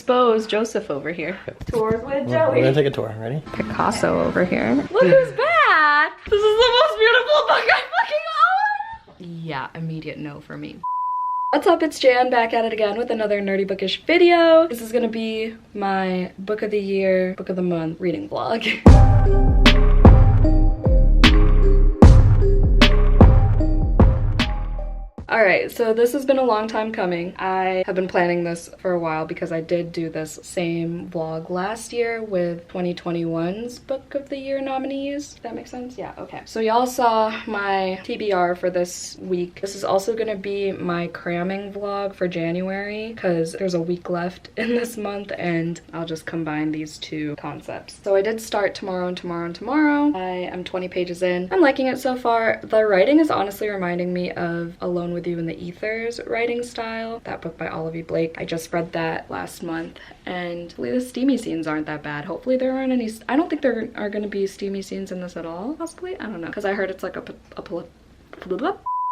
Expose Joseph over here. Tours with Joey. We're gonna take a tour. Ready? Picasso over here. Look who's back! This is the most beautiful book I fucking own! Yeah, immediate no for me. What's up, it's Jan back at it again with another nerdy bookish video. This is gonna be my book of the year, book of the month reading vlog. Alright, so this has been a long time coming. I have been planning this for a while because I did do this same vlog last year with 2021's Book of the Year nominees. Does that make sense? Yeah, okay. So y'all saw my TBR for this week. This is also gonna be my cramming vlog for January because there's a week left in this month and I'll just combine these two concepts. So I did start tomorrow and tomorrow and tomorrow. I am 20 pages in. I'm liking it so far. The writing is honestly reminding me of Alone with You in the Ether's writing style, that book by Olivia Blake. I just read that last month and hopefully the steamy scenes aren't that bad. Hopefully there aren't any. I don't think there are going to be steamy scenes in this at all, possibly. I don't know, because I heard it's like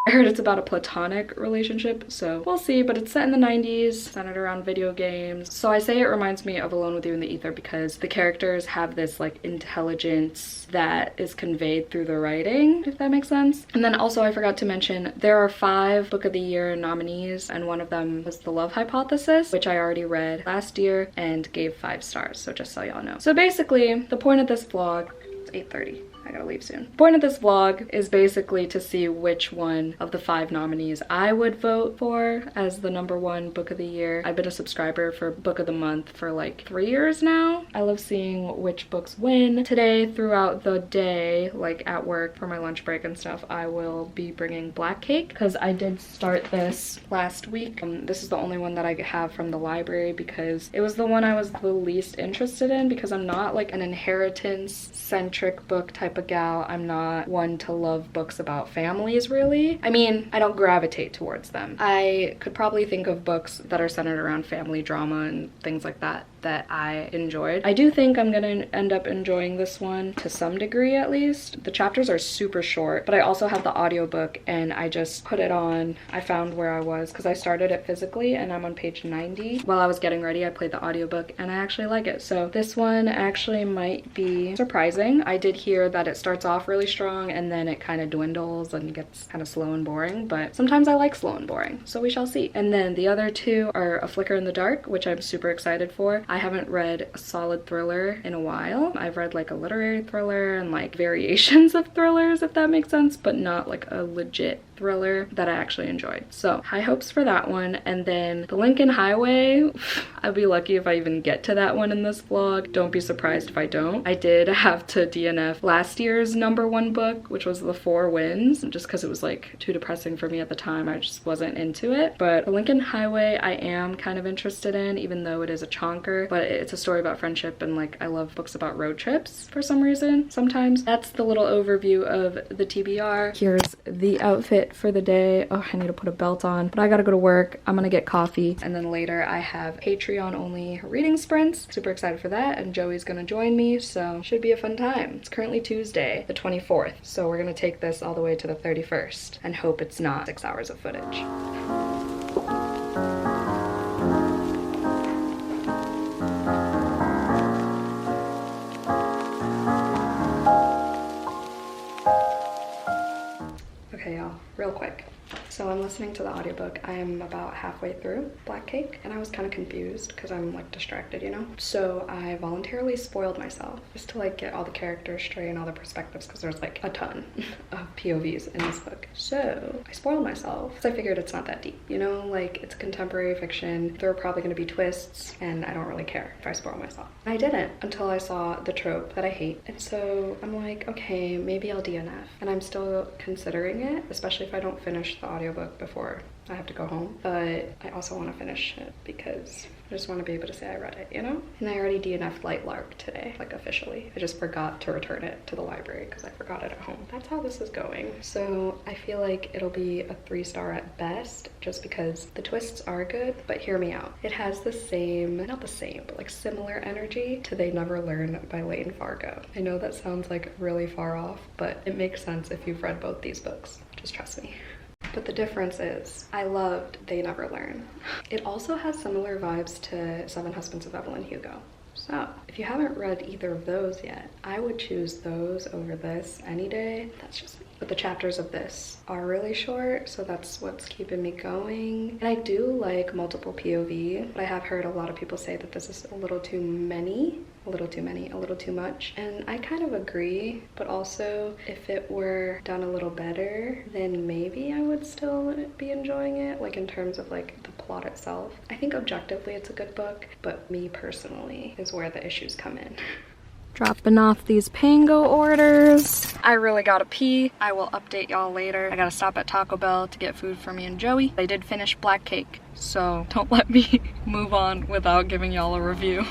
I heard it's about a platonic relationship, so we'll see, but it's set in the 90s, centered around video games. So I say it reminds me of Alone with You in the Ether because the characters have this like intelligence that is conveyed through the writing, if that makes sense. And then also I forgot to mention, there are 5 Book of the Year nominees, and one of them was The Love Hypothesis, which I already read last year and gave 5 stars, so just so y'all know. So basically, the point of this vlog, it's 8:30. I gotta leave soon. The point of this vlog is basically to see which one of the 5 nominees I would vote for as the #1 book of the year. I've been a subscriber for book of the month for like 3 years now. I love seeing which books win. Today, throughout the day, like at work for my lunch break and stuff, I will be bringing Black Cake because I did start this last week. This is the only one that I have from the library because it was the one I was the least interested in because I'm not like an inheritance-centric book type of gal. I'm not one to love books about families, really. I mean, I don't gravitate towards them. I could probably think of books that are centered around family drama and things like that that I enjoyed. I do think I'm gonna end up enjoying this one to some degree at least. The chapters are super short, but I also have the audiobook and I just put it on. I found where I was because I started it physically and I'm on page 90. While I was getting ready, I played the audiobook and I actually like it. So this one actually might be surprising. I did hear that it starts off really strong and then it kind of dwindles and gets kind of slow and boring, but sometimes I like slow and boring, so we shall see. And then the other 2 are A Flicker in the Dark, which I'm super excited for. I haven't read a solid thriller in a while. I've read like a literary thriller and like variations of thrillers, if that makes sense, but not like a legit thriller that I actually enjoyed. So high hopes for that one. And then The Lincoln Highway, I'd be lucky if I even get to that one in this vlog. Don't be surprised if I don't. I did have to DNF last year's #1 book, which was The 4 Winds, just because it was like too depressing for me at the time. I just wasn't into it. But The Lincoln Highway I am kind of interested in, even though it is a chonker, but it's a story about friendship and like I love books about road trips for some reason sometimes. That's the little overview of the TBR. Here's the outfit for the day. Oh, I need to put a belt on, but I gotta go to work. I'm gonna get coffee and then later I have Patreon only reading sprints. Super excited for that, and Joey's gonna join me, so should be a fun time. It's currently Tuesday the 24th, so we're gonna take this all the way to the 31st and hope it's not 6 hours of footage. Okay, y'all, real quick. So I'm listening to the audiobook. I am about halfway through Black Cake and I was kind of confused because I'm like distracted, you know? So I voluntarily spoiled myself just to like get all the characters straight and all the perspectives because there's like a ton of POVs in this book. So I spoiled myself because I figured it's not that deep, you know? Like it's contemporary fiction. There are probably going to be twists and I don't really care if I spoil myself. And I didn't until I saw the trope that I hate. And so I'm like, okay, maybe I'll DNF. And I'm still considering it, especially if I don't finish the audiobook before I have to go home. But I also want to finish it because I just want to be able to say I read it, you know? And I already DNF'd Light Lark today, like officially. I just forgot to return it to the library because I forgot it at home. That's how this is going. So I feel like it'll be a 3-star at best just because the twists are good, but hear me out. It has the same, not the same, but like similar energy to They Never Learn by Leighton Fargo. I know that sounds like really far off, but it makes sense if you've read both these books. Just trust me. But the difference is, I loved They Never Learn. It also has similar vibes to Seven Husbands of Evelyn Hugo. So, if you haven't read either of those yet, I would choose those over this any day. That's just me. But the chapters of this are really short, so that's what's keeping me going. And I do like multiple POV, but I have heard a lot of people say that this is a little too many, a little too much. And I kind of agree, but also if it were done a little better, then maybe I would still be enjoying it, like in terms of like the plot itself. I think objectively it's a good book, but me personally is where the issues come in. Dropping off these Pango orders. I really gotta pee. I will update y'all later. I gotta stop at Taco Bell to get food for me and Joey. I did finish Black Cake, so don't let me move on without giving y'all a review.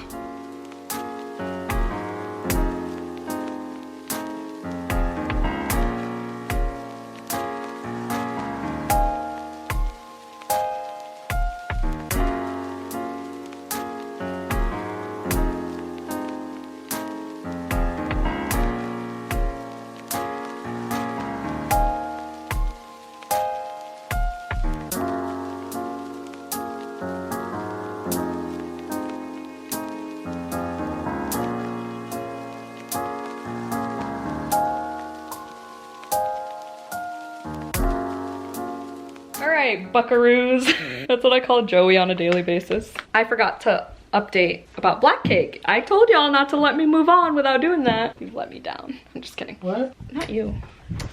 Buckaroos. That's what I call Joey on a daily basis. I forgot to update about Black Cake. I told y'all not to let me move on without doing that. You've let me down. I'm just kidding. What? Not you.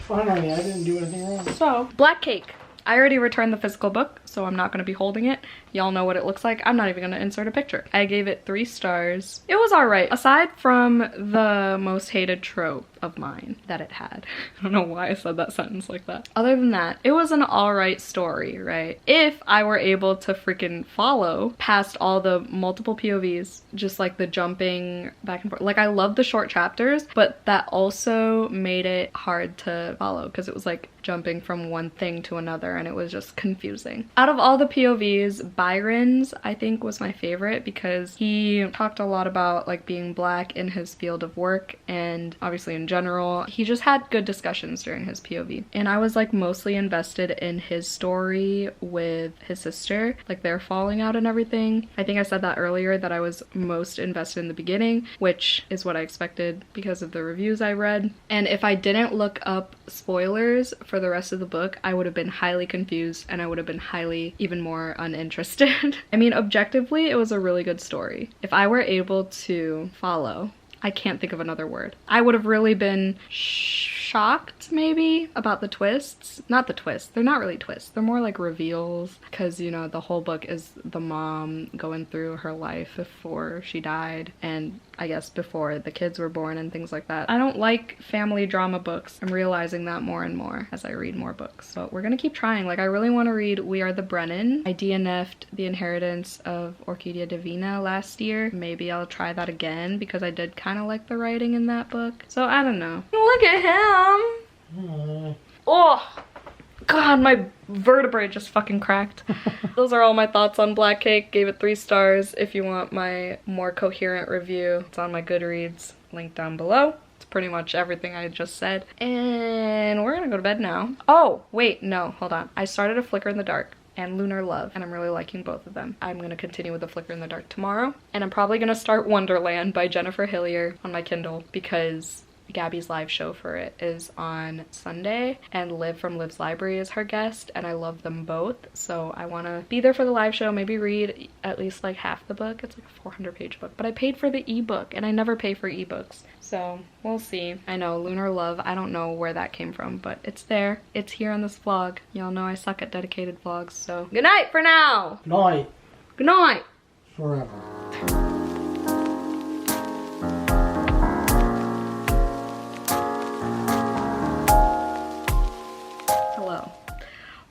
Finally, I didn't do anything wrong. So, Black Cake. I already returned the physical book, so I'm not going to be holding it. Y'all know what it looks like. I'm not even going to insert a picture. I gave it 3 stars. It was alright, aside from the most hated trope of mine that it had. I don't know why I said that sentence like that. Other than that, it was an alright story, right? If I were able to freaking follow past all the multiple POVs, just like the jumping back and forth. Like, I love the short chapters, but that also made it hard to follow because it was like jumping from one thing to another and it was just confusing. Out of all the POVs, Byron's I think was my favorite because he talked a lot about like being Black in his field of work and obviously in general. He just had good discussions during his POV. And I was like mostly invested in his story with his sister, like their falling out and everything. I think I said that earlier that I was most invested in the beginning, which is what I expected because of the reviews I read. And if I didn't look up spoilers for the rest of the book, I would have been highly confused and I would have been highly even more uninterested. I mean, objectively, it was a really good story. If I were able to follow, I can't think of another word, I would have really been shocked maybe about the twists. Not the twists, they're not really twists, they're more like reveals because, you know, the whole book is the mom going through her life before she died and I guess before the kids were born and things like that. I don't like family drama books. I'm realizing that more and more as I read more books. But we're gonna keep trying. Like, I really want to read We Are the Brennan. I DNF'd The Inheritance of Orquídea Divina last year. Maybe I'll try that again because I did kind of like the writing in that book. So I don't know. Look at him! Oh! God, my vertebrae just fucking cracked. Those are all my thoughts on Black Cake. Gave it 3 stars. If you want my more coherent review, it's on my Goodreads, link down below. It's pretty much everything I just said. And we're gonna go to bed now. Oh, wait, no, hold on. I started A Flicker in the Dark and Lunar Love, and I'm really liking both of them. I'm gonna continue with The Flicker in the Dark tomorrow, and I'm probably gonna start Wonderland by Jennifer Hillier on my Kindle because Gabby's live show for it is on Sunday and Liv from Liv's Library is her guest and I love them both, so I want to be there for the live show, maybe read at least like half the book. It's like a 400-page book, but I paid for the ebook and I never pay for ebooks, so we'll see. I know Lunar Love, I don't know where that came from, but it's there, it's here on this vlog. Y'all know I suck at dedicated vlogs, so good night for now. Good night. Good night Forever.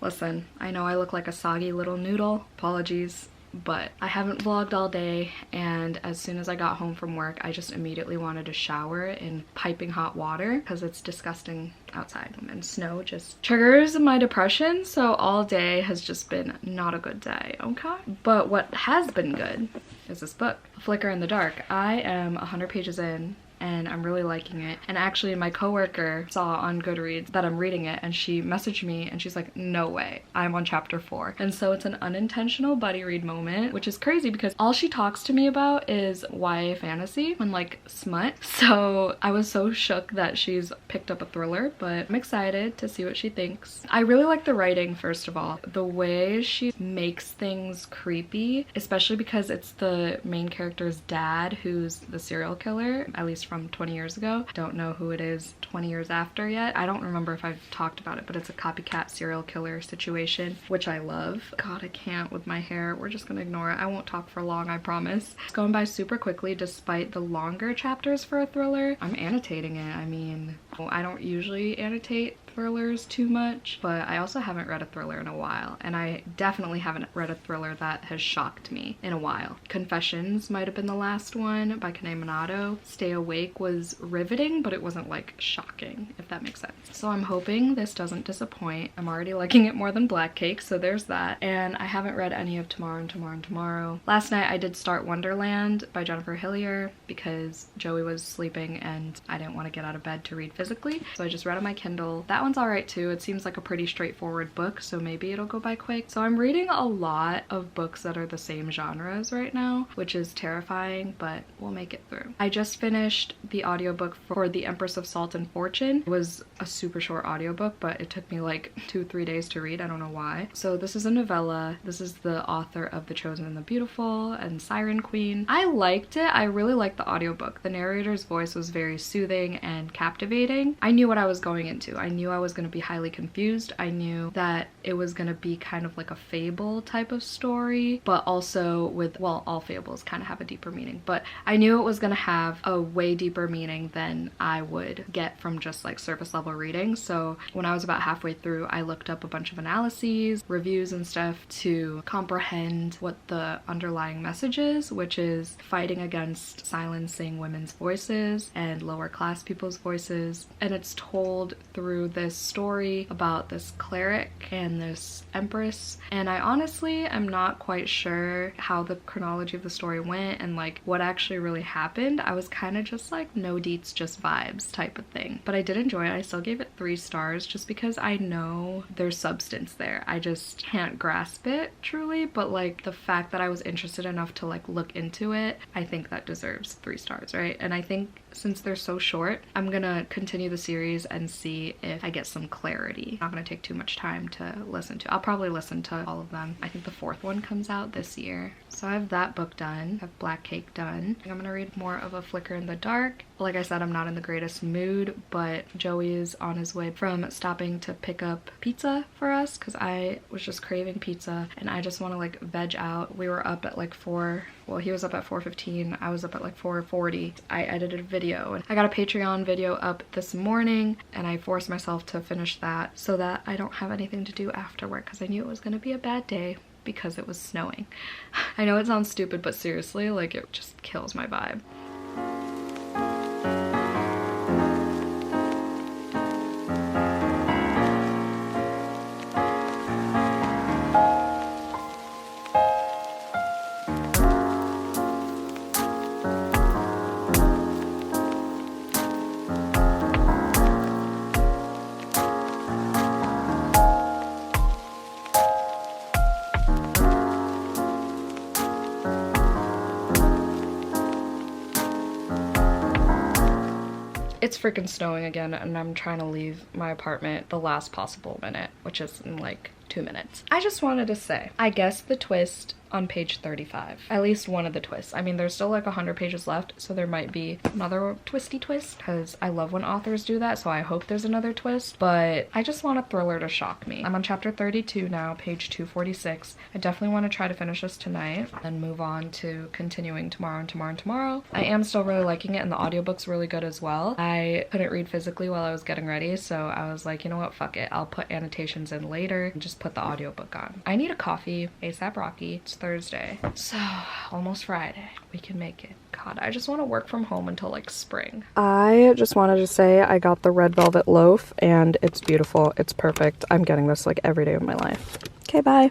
Listen, I know I look like a soggy little noodle, apologies, but I haven't vlogged all day and as soon as I got home from work, I just immediately wanted to shower in piping hot water because it's disgusting outside and snow just triggers my depression, so all day has just been not a good day, okay? But what has been good is this book, A Flicker in the Dark. I am 100 pages in and I'm really liking it. And actually my coworker saw on Goodreads that I'm reading it, and she messaged me and she's like, no way, I'm on chapter 4. And so it's an unintentional buddy read moment, which is crazy because all she talks to me about is YA fantasy and like smut. So I was so shook that she's picked up a thriller, but I'm excited to see what she thinks. I really like the writing, first of all. The way she makes things creepy, especially because it's the main character's dad who's the serial killer, at least from 20 years ago. Don't know who it is 20 years after yet. I don't remember if I've talked about it, but it's a copycat serial killer situation, which I love. God, I can't with my hair. We're just gonna ignore it. I won't talk for long, I promise. It's going by super quickly despite the longer chapters for a thriller. I'm annotating it. I mean, I don't usually annotate thrillers too much, but I also haven't read a thriller in a while, and I definitely haven't read a thriller that has shocked me in a while. Confessions might have been the last one by Kane Minato. Stay Awake was riveting, but it wasn't like shocking, if that makes sense. So I'm hoping this doesn't disappoint. I'm already liking it more than Black Cake, so there's that. And I haven't read any of Tomorrow and Tomorrow and Tomorrow. Last night I did start Wonderland by Jennifer Hillier because Joey was sleeping and I didn't want to get out of bed to read physically, so I just read on my Kindle. That one's alright too. It seems like a pretty straightforward book, so maybe it'll go by quick. So I'm reading a lot of books that are the same genres right now, which is terrifying, but we'll make it through. I just finished the audiobook for The Empress of Salt and Fortune. It was a super short audiobook, but it took me like 2-3 days to read. I don't know why. So this is a novella. This is the author of The Chosen and the Beautiful and Siren Queen. I liked it. I really liked the audiobook. The narrator's voice was very soothing and captivating. I knew what I was going into. I knew I was going to be highly confused. I knew that it was going to be kind of like a fable type of story, but also with, well, all fables kind of have a deeper meaning, but I knew it was going to have a way deeper meaning than I would get from just like surface level reading. So when I was about halfway through, I looked up a bunch of analyses, reviews and stuff to comprehend what the underlying message is, which is fighting against silencing women's voices and lower class people's voices. And it's told through this story about this cleric and this empress, and I honestly am not quite sure how the chronology of the story went and like what actually really happened. I was kind of just like no deets, just vibes type of thing, but I did enjoy it. I still gave it 3 stars just because I know there's substance there. I just can't grasp it truly, but like the fact that I was interested enough to like look into it, I think that deserves 3 stars, right? And I think since they're so short, I'm gonna continue the series and see if I get some clarity. Not gonna take too much time to listen to. I'll probably listen to all of them. I think the 4th one comes out this year. So I have that book done. I have Black Cake done. I'm gonna read more of A Flicker in the Dark. Like I said, I'm not in the greatest mood, but Joey is on his way from stopping to pick up pizza for us because I was just craving pizza and I just want to like veg out. We were up at like 4, well, he was up at 4:15. I was up at like 4:40. I edited a video and I got a Patreon video up this morning and I forced myself to finish that so that I don't have anything to do after work because I knew it was gonna be a bad day because it was snowing. I know it sounds stupid, but seriously, like it just kills my vibe. It's freaking snowing again and I'm trying to leave my apartment the last possible minute, which is in like 2 minutes. I just wanted to say, I guess the twist on page 35. At least one of the twists. I mean, there's still like 100 pages left, so there might be another twisty twist because I love when authors do that, so I hope there's another twist, but I just want a thriller to shock me. I'm on chapter 32 now, page 246. I definitely want to try to finish this tonight and move on to continuing tomorrow and tomorrow and tomorrow. I am still really liking it and the audiobook's really good as well. I couldn't read physically while I was getting ready, so I was like, you know what, fuck it. I'll put annotations in later and just put the audiobook on. I need a coffee, ASAP Rocky. It's Thursday, so almost Friday. We can make it. God, I just want to work from home until like spring. I just wanted to say I got the red velvet loaf and it's beautiful. It's perfect. I'm getting this like every day of my life. Okay, bye.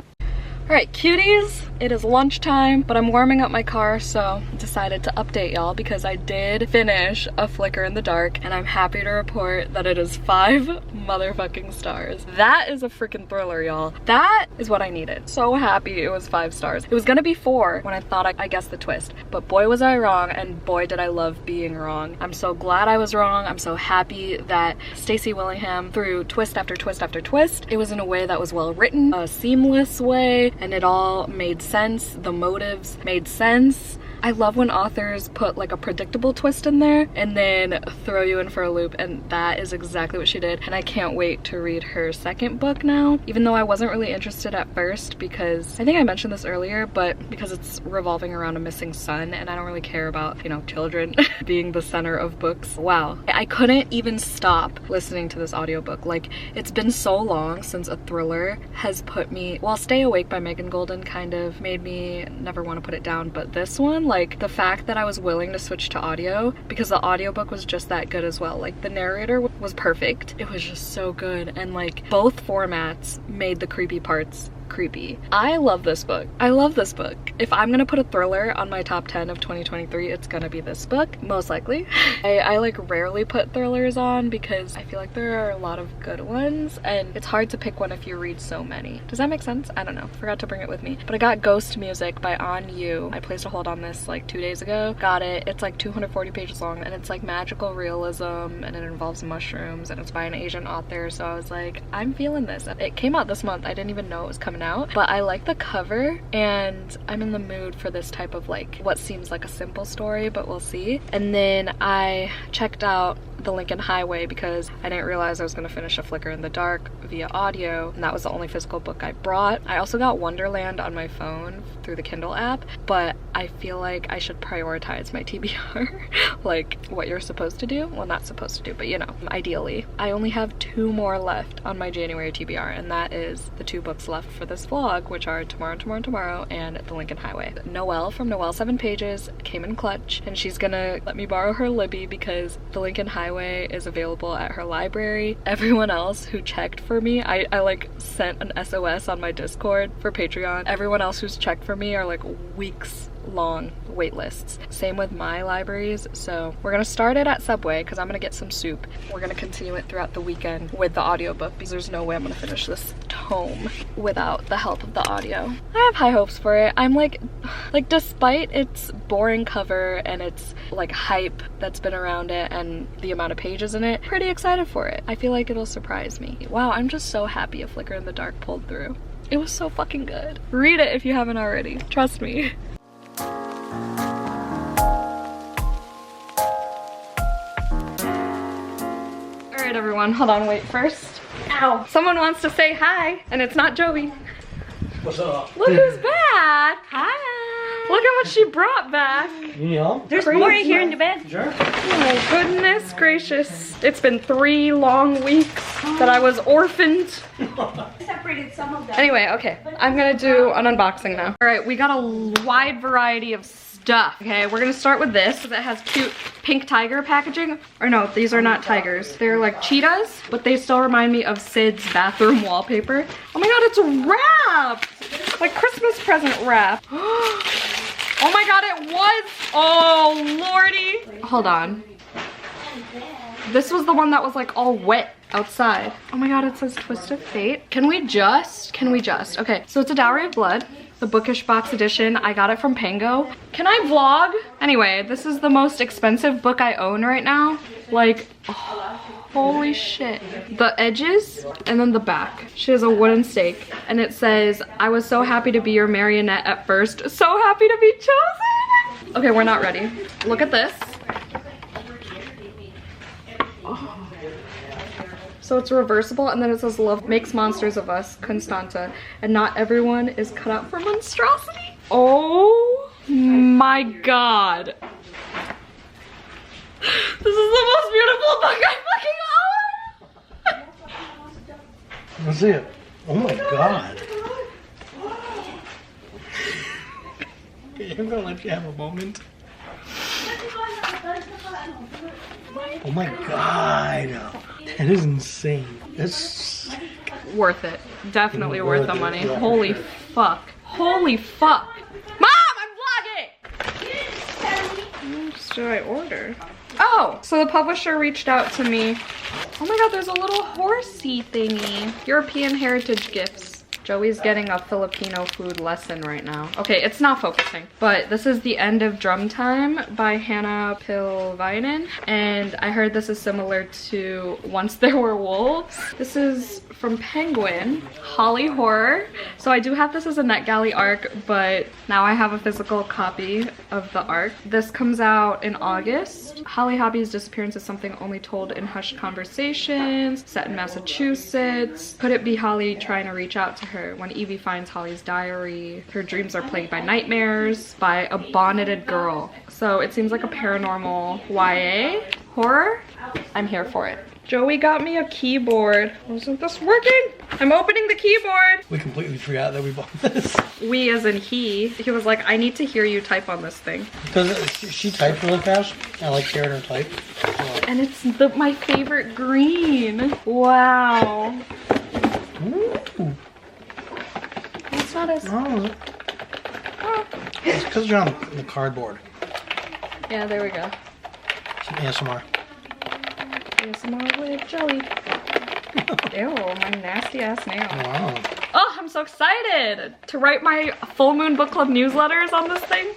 All right, cuties, it is lunchtime, but I'm warming up my car, so I decided to update y'all because I did finish A Flicker in the Dark, and I'm happy to report that it is 5 motherfucking stars. That is a freaking thriller, y'all. That is what I needed. So happy it was 5 stars. It was gonna be 4 when I thought I guessed the twist, but boy was I wrong, and boy did I love being wrong. I'm so glad I was wrong. I'm so happy that Stacey Willingham, through twist after twist after twist, it was in a way that was well written, a seamless way, and it all made sense. The motives made sense. I love when authors put like a predictable twist in there and then throw you in for a loop, and that is exactly what she did. And I can't wait to read her second book now, even though I wasn't really interested at first because I think I mentioned this earlier, but because it's revolving around a missing son and I don't really care about, you know, children being the center of books. Wow, I couldn't even stop listening to this audiobook. Like, it's been so long since a thriller has put me, well, Stay Awake by Megan Golden kind of made me never want to put it down, but this one, like the fact that I was willing to switch to audio because the audiobook was just that good as well. Like, the narrator was perfect. It was just so good, and like both formats made the creepy parts creepy. I love this book. I love this book. If I'm gonna put a thriller on my top 10 of 2023, it's gonna be this book, most likely. I like rarely put thrillers on because I feel like there are a lot of good ones and it's hard to pick one if you read so many. Does that make sense? I don't know. Forgot to bring it with me. But I got Ghost Music by On You. I placed a hold on this like 2 days ago. Got it. It's like 240 pages long and it's like magical realism and it involves mushrooms and it's by an Asian author. So I was like, I'm feeling this. It came out this month. I didn't even know it was coming out, but I like the cover and I'm in the mood for this type of like what seems like a simple story, but we'll see. And then I checked out The Lincoln Highway because I didn't realize I was going to finish A Flicker in the Dark via audio, and that was the only physical book I brought. I also got Wonderland on my phone through the Kindle app, but I feel like I should prioritize my TBR like what you're supposed to do. Well, not supposed to do, but you know, ideally. I only have 2 more left on my January TBR, and that is the 2 books left for this vlog, which are Tomorrow and The Lincoln Highway. Noelle from Noelle 7 Pages came in clutch, and she's gonna let me borrow her Libby because The Lincoln Highway is available at her library. Everyone else who checked for me, I like sent an SOS on my Discord for Patreon. Everyone else who's checked for me are like weeks long wait lists. Same with my libraries. So we're gonna start it at Subway because I'm gonna get some soup. We're gonna continue it throughout the weekend with the audiobook because there's no way I'm gonna finish this tome without the help of the audio. I have high hopes for it. I'm like despite its boring cover and its like hype that's been around it and the amount of pages in it, pretty excited for it. I feel like it'll surprise me. Wow, I'm just so happy A Flicker in the Dark pulled through. It was so fucking good. Read it if you haven't already. Trust me. Alright everyone, hold on, wait first. Ow! Someone wants to say hi, and it's not Joey. What's up? Look who's back! Hi! Look at what she brought back. Yeah. There's more in here in the bed. Sure. Oh goodness gracious. It's been 3 long weeks that I was orphaned. Separated some of them. Anyway, okay, I'm gonna do an unboxing now. Alright, we got a wide variety of stuff. Okay, we're gonna start with this that has cute pink tiger packaging. Or no, these are not tigers. They're like cheetahs, but they still remind me of Sid's bathroom wallpaper. Oh my god, it's wrapped! Like Christmas present wrap. Oh my god, it was! Oh lordy! Hold on. This was the one that was like all wet outside. Oh my god, it says Twist of Fate. Can we just? Okay, so it's a Dowry of Blood. The bookish box edition. I got it from Pango. Can I vlog? Anyway, this is the most expensive book I own right now. Like, oh, holy shit. The edges and then the back. She has a wooden stake and it says, I was so happy to be your marionette at first. So happy to be chosen. Okay, we're not ready. Look at this. Oh. So it's reversible and then it says love makes monsters of us, Constanta. And not everyone is cut out for monstrosity. Oh my god. This is the most beautiful book I fucking own. Let's see it. Oh my god. I'm gonna let you have a moment. Oh my god. That is insane. That's worth it. Definitely worth the money. Yeah, Holy sure. fuck. Holy fuck. Mom, I'm vlogging! What should I order? Oh, so the publisher reached out to me. Oh my god, there's a little horsey thingy. European heritage gifts. Joey's getting a Filipino food lesson right now. Okay, it's not focusing, but this is The End of Drum Time by Hannah Pilvainen, and I heard this is similar to Once There Were Wolves. This is from Penguin, Holly Horror. So I do have this as a NetGalley ARC, but now I have a physical copy of the ARC. This comes out in August. Holly Hobby's disappearance is something only told in hushed conversations, set in Massachusetts. Could it be Holly trying to reach out to her? When Evie finds Holly's diary, her dreams are plagued by nightmares by a bonneted girl. So it seems like a paranormal YA horror. I'm here for it. Joey got me a keyboard. Isn't this working? I'm opening the keyboard. We completely forgot that we bought this. We as in he. He was like, I need to hear you type on this thing. Because she typed really fast. I like hearing her type. So. And it's my favorite green. Wow. Ooh. That's not as... Oh. It's because you're on the cardboard. Yeah, there we go. Some ASMR. ASMR with Joey. Ew, my nasty ass nail. Wow. Oh, I'm so excited to write my full moon book club newsletters on this thing.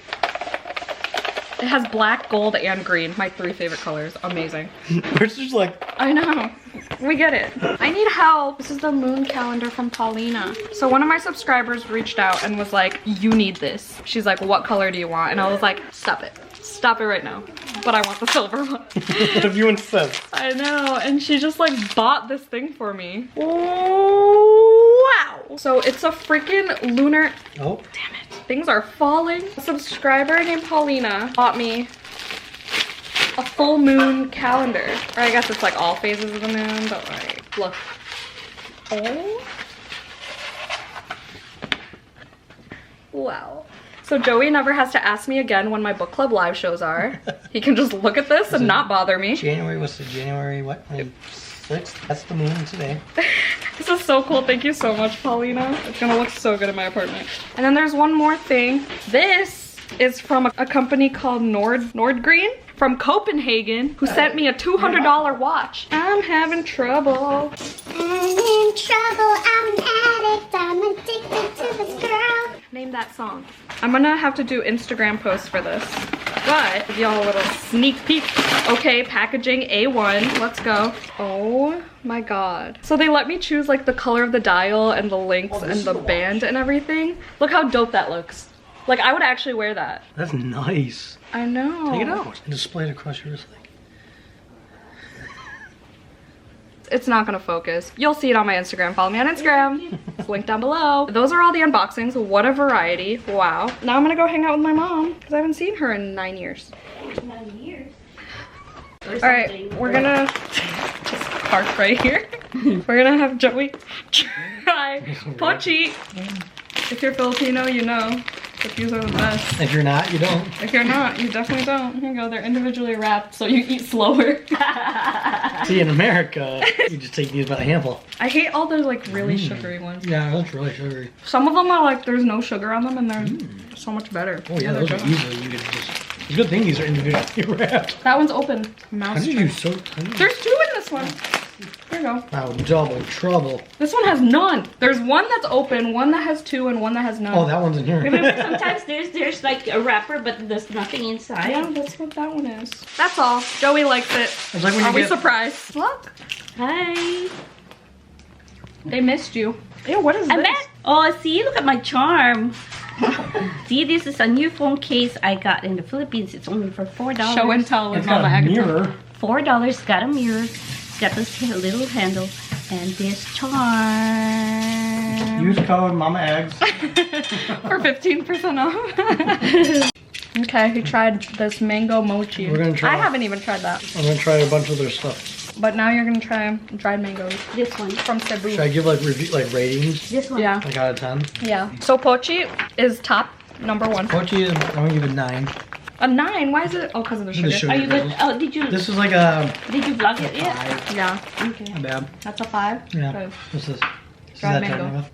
It has black, gold, and green. My 3 favorite colors. Amazing. It's just like... I know. We get it. I need help. This is the moon calendar from Paulina. So one of my subscribers reached out and was like, you need this. She's like, what color do you want? And I was like, stop it. Stop it right now. But I want the silver one. What have you insist? I know. And she just like bought this thing for me. Wow. So it's a freaking lunar... Oh. Damn it. Things are falling. A subscriber named Paulina bought me a full moon calendar. Or I guess it's like all phases of the moon, but like, look. Oh. Wow. So Joey never has to ask me again when my book club live shows are. He can just look at this and not bother me. January, what's the January, what? 6th? That's the moon today. This is so cool. Thank you so much, Paulina. It's gonna look so good in my apartment. And then there's one more thing. This is from a company called Nordgreen from Copenhagen, who sent me a $200 watch. I'm having trouble. I'm in trouble, I'm an addict, I'm addicted to this girl. Name that song. I'm gonna have to do Instagram posts for this, but give y'all a little sneak peek. Okay, packaging A1, let's go. Oh my god. So they let me choose like the color of the dial and the links and the band and everything. Look how dope that looks. Like I would actually wear that. That's nice. I know. Take it out and display it across your wrist. It's not gonna focus. You'll see it on my Instagram. Follow me on Instagram. It's linked down below. Those are all the unboxings. What a variety. Wow. Now I'm gonna go hang out with my mom because I haven't seen her in 9 years. 9 years. All right, we're gonna just park right here. We're gonna have Joey try pochi. If you're Filipino, you know. Cookies are the best. If you're not, you don't. If you're not, you definitely don't. Here you go. They're individually wrapped, so you eat slower. See, in America, you just take these by the handful. I hate all those like really sugary ones. Yeah, that's really sugary. Some of them are like there's no sugar on them, and they're so much better. Oh yeah, they're those are good. easily you can just. It's a good thing these are individually wrapped. That one's open. How Mouse did tray. you so tiny? There's 2 in this one. Here you go. Wow, double trouble. This one has none. There's one that's open, one that has 2, and one that has none. Oh, that one's in here. Sometimes there's like a wrapper, but there's nothing inside. Yeah, that's what that one is. That's all. Joey likes it. It's like when Are you we get... surprised? Look. Hi. They missed you. Ew, what is I'm this? back. Oh, see, look at my charm. See, this is a new phone case I got in the Philippines. It's only for $4. Show and tell with It's got Mama a Agatha. mirror. $4. Got a mirror. Got this little handle and this charm. Use code Mama Eggs. For 15% off. Okay, he tried this mango mochi. We're gonna try- I haven't even tried that. I'm gonna try a bunch of their stuff. But now you're gonna try dried mangoes This one. from Cebu. Should I give like review, like ratings? This one. Yeah, Like out of 10? yeah. So pochi is top number 1. Pochi is, I'm gonna give it 9. A 9? Why is it? Oh, because of the The sugar. sugar. Are you good? Oh, did you This is like a vlog it yet? 5. Yeah, Okay. Not bad. that's a 5. Yeah. Good. What's this? This is Dried that mango. type of-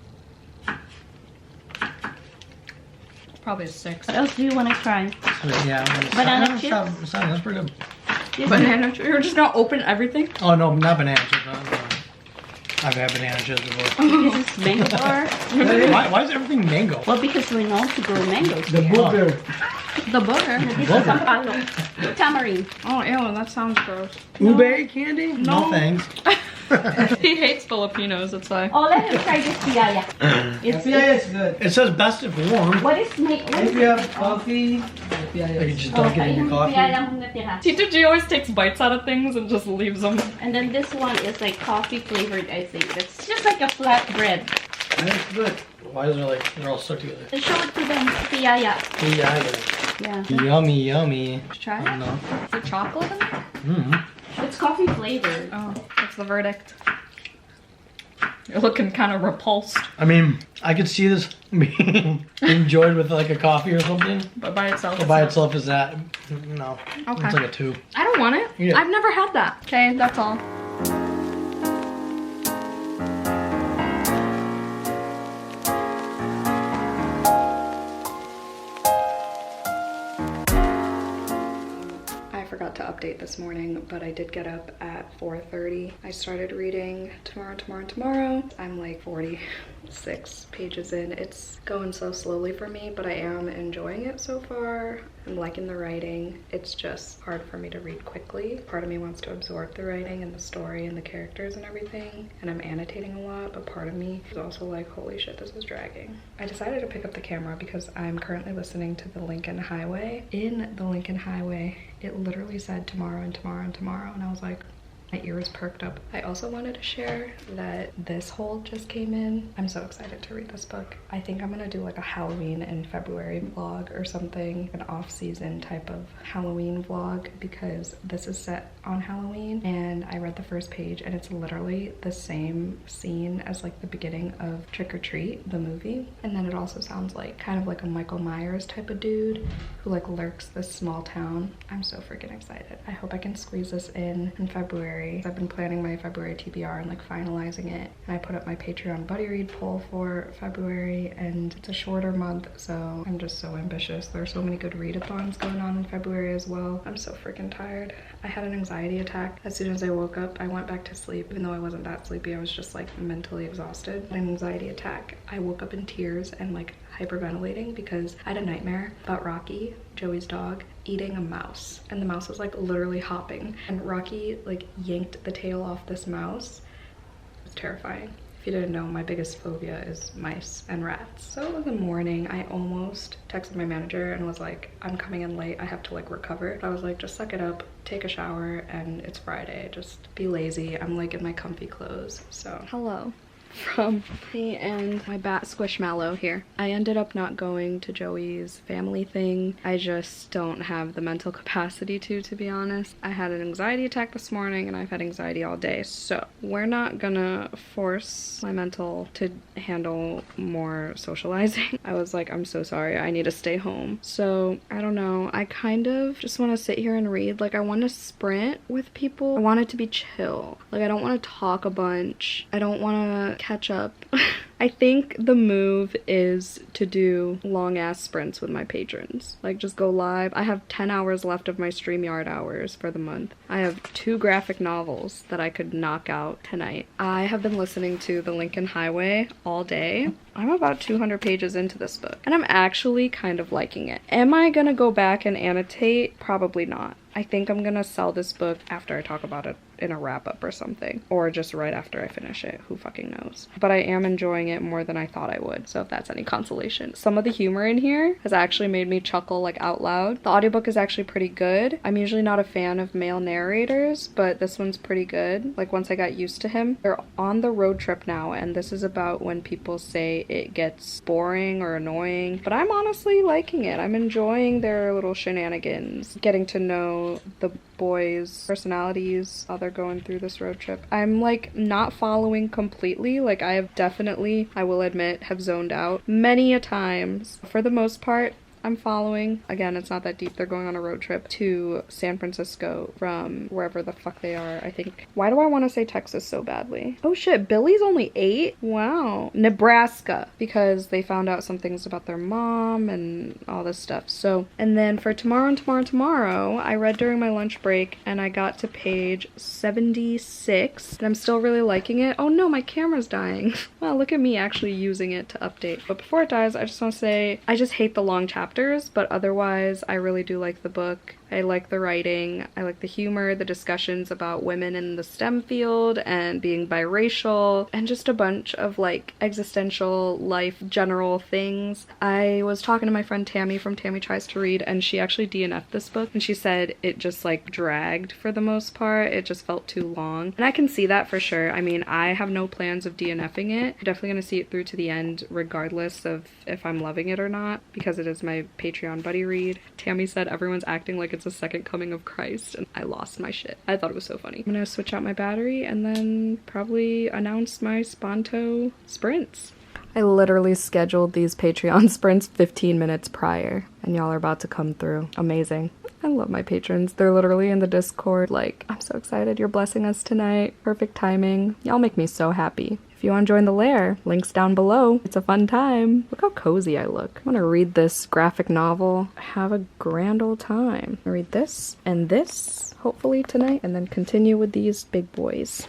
Probably a 6. What else do you want to try? Yeah. Banana chips? That's pretty good. Banana chips? You're just gonna open everything? Oh, no, not banana chips. No. I've had banana chips before. This is mango bar. Why is everything mango? Well, because we're known to grow mangoes The here. booger. The booger? This is Pampalo. Tamarind. Oh, ew, that sounds gross. Ube candy? No. No thanks. He hates Filipinos, it's like. Oh, let him try this piaya. It's good. It says best if warm. What is If you have coffee, You just don't get any coffee. Tito G always takes bites out of things and just leaves them. And then this one is like coffee flavored, I think. It's just like a flat bread. That's good. Why is it like they're all stuck together? And show it to them, piaya. Yeah. Yummy, yummy. Try it? No. Is there chocolate in it? Mm-hmm. It's coffee flavored. Oh, that's the verdict. You're looking kind of repulsed. I mean, I could see this being enjoyed with like a coffee or something. But by itself, But by itself is that, no. Okay. It's like a 2. I don't want it. Yeah. I've never had that. Okay, that's all. I forgot to update this morning, but I did get up at 4:30. I started reading tomorrow. I'm like 46 pages in. It's going so slowly for me, but I am enjoying it so far. I'm liking the writing. It's just hard for me to read quickly. Part of me wants to absorb the writing and the story and the characters and everything, and I'm annotating a lot, but part of me is also like, holy shit, this is dragging. I decided to pick up the camera because I'm currently listening to the Lincoln Highway. In the Lincoln Highway, it literally said tomorrow and tomorrow and tomorrow, and I was like, my ears perked up. I also wanted to share that this hold just came in. I'm so excited to read this book. I think I'm gonna do like a Halloween in February vlog or something, an off-season type of Halloween vlog, because this is set on Halloween, and I read the first page and it's literally the same scene as like the beginning of Trick or Treat, the movie. And then it also sounds like kind of like a Michael Myers type of dude who like lurks this small town. I'm so freaking excited. I hope I can squeeze this in February. I've been planning my February TBR and like finalizing it, and I put up my Patreon buddy read poll for February, and it's a shorter month, so I'm just so ambitious. There are so many good readathons going on in February as well. I'm so freaking tired. I had an anxiety attack as soon as I woke up. I went back to sleep even though I wasn't that sleepy. I was just like mentally exhausted. An anxiety attack. I woke up in tears and like hyperventilating because I had a nightmare about Rocky, Joey's dog, eating a mouse, and the mouse was like literally hopping, and Rocky like yanked the tail off this mouse. It was terrifying. If you didn't know, my biggest phobia is mice and rats. So in the morning, I almost texted my manager and was like, I'm coming in late, I have to like recover. But I was like, just suck it up, take a shower, and it's Friday, just be lazy. I'm like in my comfy clothes. So hello from me and my bat Squishmallow here. I ended up not going to Joey's family thing. I just don't have the mental capacity to be honest. I had an anxiety attack this morning and I've had anxiety all day, so we're not gonna force my mental to handle more socializing. I was like, I'm so sorry, I need to stay home. So I don't know, I kind of just want to sit here and read. Like, I want to sprint with people. I want it to be chill. Like, I don't want to talk a bunch. I don't want to catch up. I think the move is to do long ass sprints with my patrons. Like, just go live. I have 10 hours left of my StreamYard hours for the month. I have 2 graphic novels that I could knock out tonight. I have been listening to The Lincoln Highway all day. I'm about 200 pages into this book, and I'm actually kind of liking it. Am I gonna go back and annotate? Probably not. I think I'm gonna sell this book after I talk about it in a wrap-up or something, or just right after I finish it. Who fucking knows? But I am enjoying it more than I thought I would, so if that's any consolation. Some of the humor in here has actually made me chuckle like out loud. The audiobook is actually pretty good. I'm usually not a fan of male narrators, but this one's pretty good. Like, once I got used to him. They're on the road trip now, and this is about when people say it gets boring or annoying, but I'm honestly liking it. I'm enjoying their little shenanigans, getting to know the boys' personalities while they're going through this road trip. I'm like not following completely. Like, I have definitely, I will admit, have zoned out many a times. For the most part, I'm following. Again, it's not that deep. They're going on a road trip to San Francisco from wherever the fuck they are, I think. Why do I want to say Texas so badly? Oh shit, Billy's only 8? Wow. Nebraska, because they found out some things about their mom and all this stuff. So, and then for tomorrow, I read during my lunch break and I got to page 76 and I'm still really liking it. Oh no, my camera's dying. Well, look at me actually using it to update. But before it dies, I just want to say I just hate the long chapters, but otherwise I really do like the book. I like the writing, I like the humor, the discussions about women in the STEM field and being biracial, and just a bunch of like existential life general things. I was talking to my friend Tammy from Tammy Tries to Read, and she actually DNF'd this book, and she said it just like dragged for the most part. It just felt too long, and I can see that for sure. I mean, I have no plans of DNFing it. I'm definitely gonna see it through to the end regardless of if I'm loving it or not, because it is my Patreon buddy read. Tammy said everyone's acting like it's a second coming of Christ, and I lost my shit. I thought it was so funny. I'm gonna switch out my battery and then probably announce my Sponto sprints. I literally scheduled these Patreon sprints 15 minutes prior, and y'all are about to come through. Amazing. I love my patrons. They're literally in the Discord like, I'm so excited you're blessing us tonight. Perfect timing. Y'all make me so happy. If you want to join the lair, links down below. It's a fun time. Look how cozy I look. I'm gonna read this graphic novel. Have a grand old time. I read this and this, hopefully tonight, and then continue with these big boys.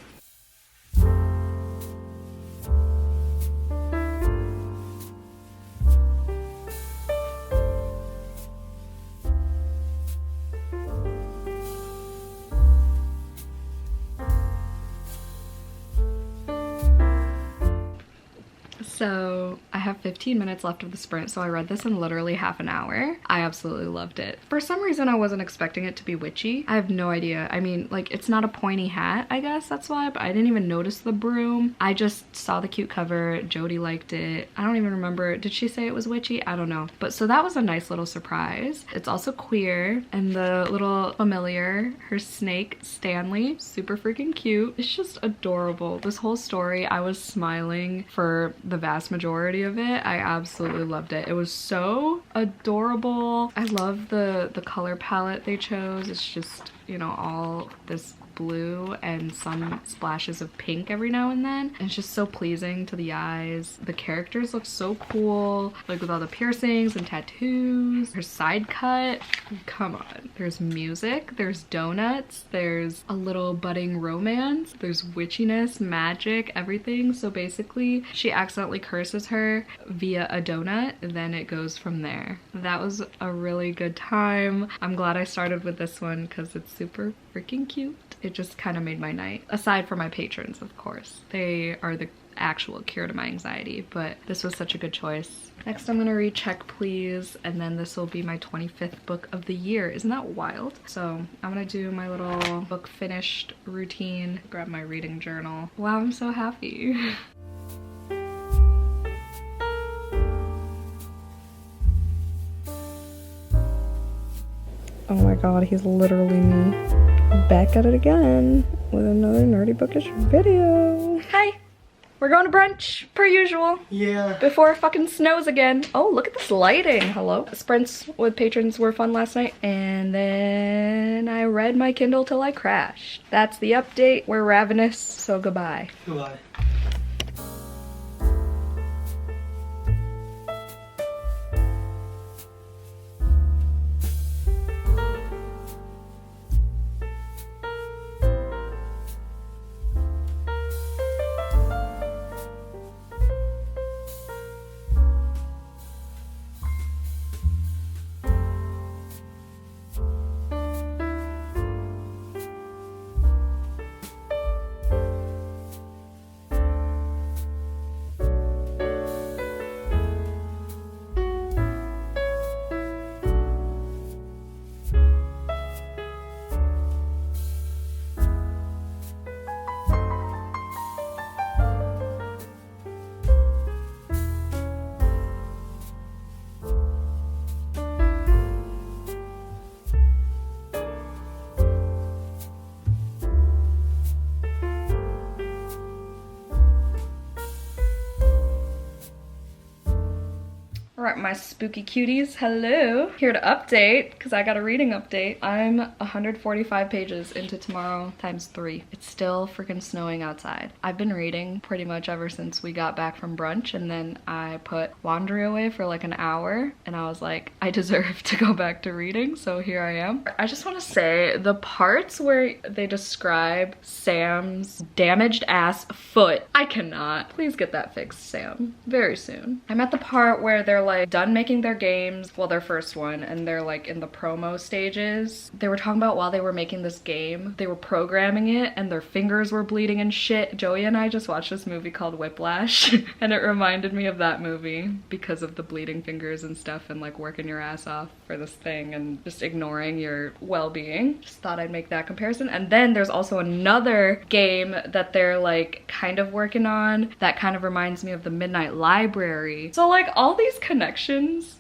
So I have 15 minutes left of the sprint, so I read this in literally half an hour. I absolutely loved it. For some reason, I wasn't expecting it to be witchy. I have no idea. I mean, like, it's not a pointy hat, I guess that's why, but I didn't even notice the broom. I just saw the cute cover. Jodie liked it. I don't even remember. Did she say it was witchy? I don't know. But so that was a nice little surprise. It's also queer, and the little familiar, her snake, Stanley, super freaking cute. It's just adorable. This whole story, I was smiling for the vast majority of it. I absolutely loved it. It was so adorable. I love the color palette they chose. It's just, you know, all this blue and some splashes of pink every now and then. And it's just so pleasing to the eyes. The characters look so cool, like with all the piercings and tattoos. Her side cut, come on. There's music, there's donuts, there's a little budding romance, there's witchiness, magic, everything. So basically, she accidentally curses her via a donut, and then it goes from there. That was a really good time. I'm glad I started with this one because it's super freaking cute. It just kind of made my night. Aside from my patrons, of course. They are the actual cure to my anxiety, but this was such a good choice. Next, I'm gonna read Check Please, and then this will be my 25th book of the year. Isn't that wild? So I'm gonna do my little book finished routine, grab my reading journal. Wow, I'm so happy. Oh my god, he's literally me. Back at it again with another nerdy bookish video. Hi! We're going to brunch, per usual. Yeah. Before it fucking snows again. Oh, look at this lighting. Hello. Sprints with patrons were fun last night. And then I read my Kindle till I crashed. That's the update. We're ravenous, so goodbye. Goodbye. my spooky cuties, hello. Here to update, because I got a reading update. I'm 145 pages into tomorrow times 3. It's still freaking snowing outside. I've been reading pretty much ever since we got back from brunch, and then I put laundry away for like an hour, and I was like, I deserve to go back to reading, so here I am. I just want to say, the parts where they describe Sam's damaged ass foot, I cannot. Please get that fixed, Sam, very soon. I'm at the part where they're like done making their games, well, their first one, and they're like in the promo stages. They were talking about while they were making this game, they were programming it and their fingers were bleeding and shit. Joey and I just watched this movie called Whiplash and it reminded me of that movie because of the bleeding fingers and stuff and like working your ass off for this thing and just ignoring your well-being. Just thought I'd make that comparison. And then there's also another game that they're like kind of working on that kind of reminds me of the Midnight Library. So like all these connections,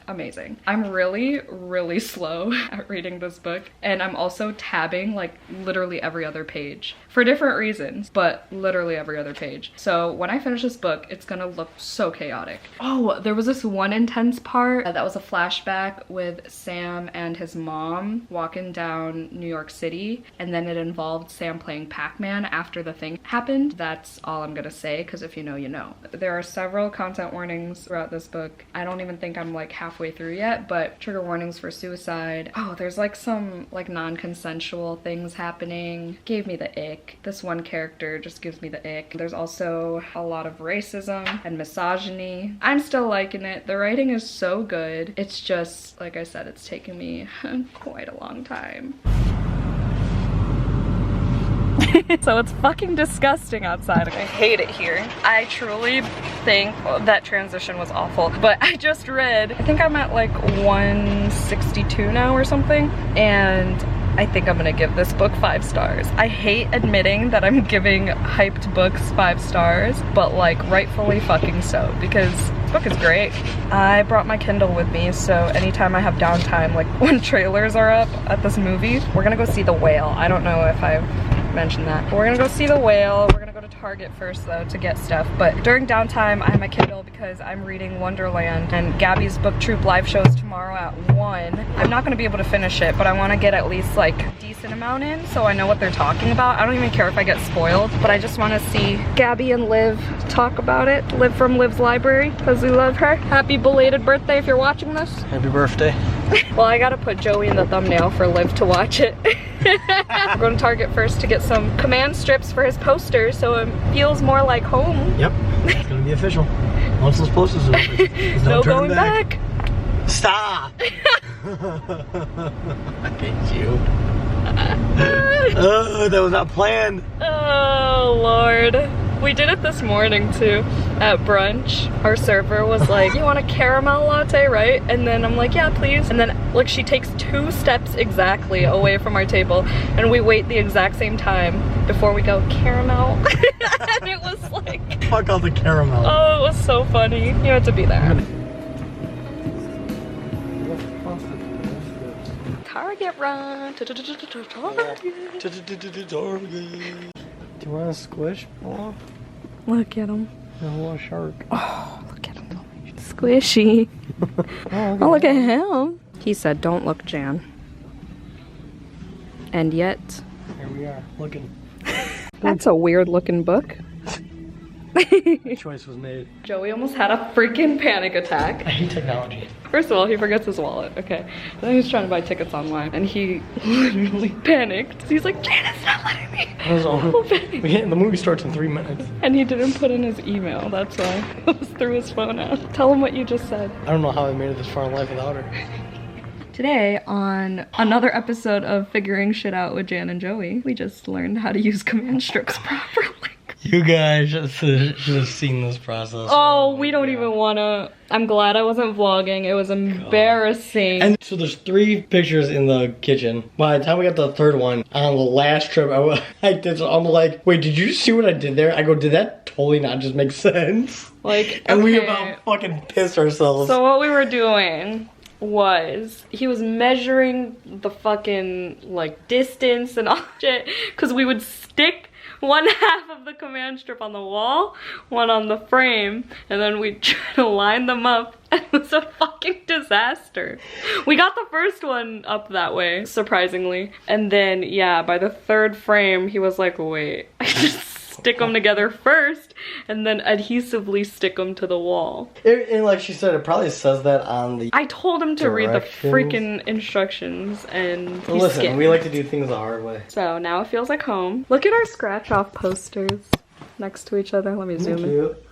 amazing. I'm really slow at reading this book, and I'm also tabbing like literally every other page for different reasons, but literally every other page. So when I finish this book, it's gonna look so chaotic. Oh, there was this one intense part that was a flashback with Sam and his mom walking down New York City, and then it involved Sam playing Pac-Man after the thing happened. That's all I'm gonna say, because if you know, you know. There are several content warnings throughout this book. I don't even think I'm like halfway through yet, but trigger warnings for suicide. Oh, there's like some like non-consensual things happening. Gave me the ick. This one character just gives me the ick. There's also a lot of racism and misogyny. I'm still liking it. The writing is so good. It's just, like I said, it's taken me quite a long time. So it's fucking disgusting outside. I hate it here. I truly think that transition was awful. But I just read, I think I'm at like 162 now or something, and I think I'm gonna give this book 5 stars. I hate admitting that I'm giving hyped books 5 stars, but like rightfully fucking so, because this book is great. I brought my Kindle with me, so anytime I have downtime, like when trailers are up at this movie, we're gonna go see The Whale. I don't know if I've mentioned that, but we're gonna go see The Whale. We're gonna go to Target first though to get stuff, but during downtime I have my Kindle because I'm reading Wonderland, and Gabby's book troop live show is tomorrow at 1. I'm not gonna be able to finish it, but I want to get at least like a decent amount in so I know what they're talking about. I don't even care if I get spoiled, but I just want to see Gabby and Liv talk about it. Liv from Liv's library, because we love her. Happy belated birthday if you're watching this. Happy birthday. Well, I gotta put Joey in the thumbnail for Liv to watch it. We're going to Target first to get some command strips for his posters so it feels more like home. Yep, it's gonna be official. Once those posters are over, there's no turning going back. Stop! I hate you. Oh, that was not planned. Oh, Lord. We did it this morning too at brunch. Our server was like, you want a caramel latte, right? And then I'm like, yeah, please. And then like she takes 2 steps exactly away from our table, and we wait the exact same time before we go, caramel. And it was like, Fuck all the caramel. oh, it was so funny. You had to be there. Target run. Do you want a squish? Oh, Look at him. no, a shark. Oh, look at him. Squishy. Oh, look at him. He said, don't look, Jan. And yet, Here we are, looking. that's a weird looking book. Choice was made. Joey almost had a freaking panic attack. I hate technology. First of all, he forgets his wallet, okay. Then he was trying to buy tickets online, and he literally panicked. He's like, Janet's not letting me. The movie starts in 3 minutes. And he didn't put in his email, that's why. It was through his phone out. Tell him what you just said. I don't know how I made it this far in life without her. Today, on another episode of Figuring Shit Out with Jan and Joey, we just learned how to use command strips properly. You guys should have seen this process. Oh, we don't even wanna. I'm glad I wasn't vlogging. It was embarrassing. And so there's 3 pictures in the kitchen. By the time we got to the 3rd one, on the last trip, I did. So I'm like, wait, did you see what I did there? I go, did that totally not just make sense? Like, and we okay. about fucking pissed ourselves. So what we were doing was he was measuring the fucking like distance and all shit, because we would stick one half of the command strip on the wall, one on the frame, and then we tried to line them up. It was a fucking disaster. We got the first one up that way, surprisingly. And then, yeah, by the third frame, he was like, wait, I just stick them together first and then adhesively stick them to the wall. And like she said, it probably says that on the I told him to read the directions. freaking instructions and he Listen, skipped. we like to do things the hard way. So now it feels like home. Look at our scratch off posters next to each other. Let me zoom in. Cute.